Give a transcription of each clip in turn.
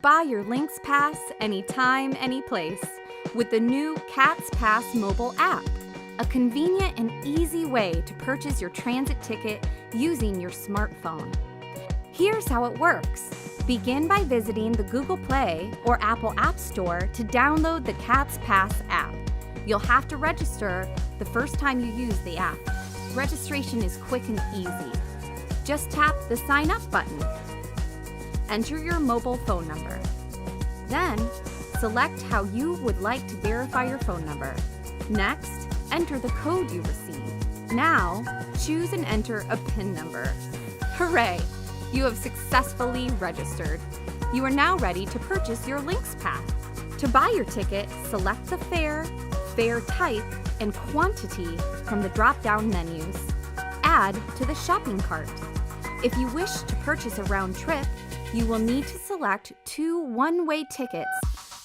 Buy your Lynx Pass anytime, anyplace with the new Cats Pass mobile app, a convenient and easy way to purchase your transit ticket using your smartphone. Here's how it works. Begin by visiting the Google Play or Apple App Store to download the Cats Pass app. You'll have to register the first time you use the app. Registration is quick and easy. Just tap the Sign Up button. Enter your mobile phone number. Then, select how you would like to verify your phone number. Next, enter the code you received. Now, choose and enter a PIN number. Hooray! You have successfully registered. You are now ready to purchase your Lynx Pass. To buy your ticket, select the fare, fare type, and quantity from the drop-down menus. Add to the shopping cart. If you wish to purchase a round trip, you will need to select 2 one-way tickets,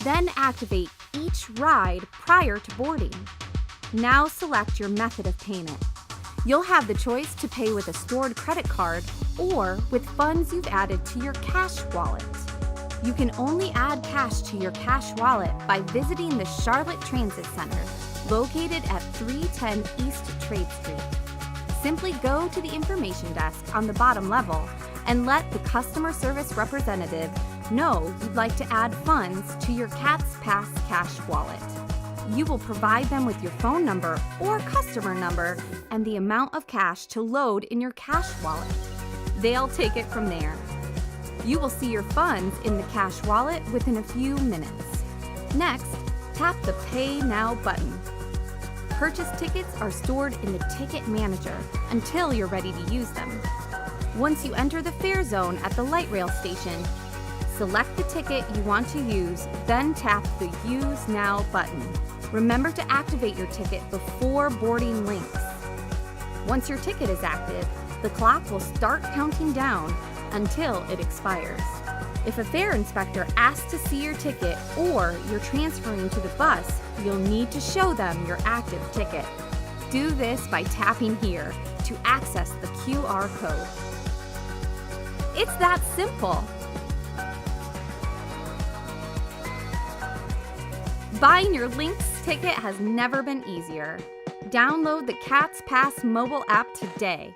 then activate each ride prior to boarding. Now select your method of payment. You'll have the choice to pay with a stored credit card or with funds you've added to your cash wallet. You can only add cash to your cash wallet by visiting the Charlotte Transit Center, located at 310 East Trade Street. Simply go to the information desk on the bottom level and let the customer service representative know you'd like to add funds to your Cats Pass cash wallet. You will provide them with your phone number or customer number and the amount of cash to load in your cash wallet. They'll take it from there. You will see your funds in the cash wallet within a few minutes. Next, tap the Pay Now button. Purchase tickets are stored in the Ticket Manager until you're ready to use them. Once you enter the fare zone at the light rail station, select the ticket you want to use, then tap the Use Now button. Remember to activate your ticket before boarding Lynx. Once your ticket is active, the clock will start counting down until it expires. If a fare inspector asks to see your ticket or you're transferring to the bus, you'll need to show them your active ticket. Do this by tapping here to access the QR code. It's that simple. Buying your Lynx ticket has never been easier. Download the Cats Pass mobile app today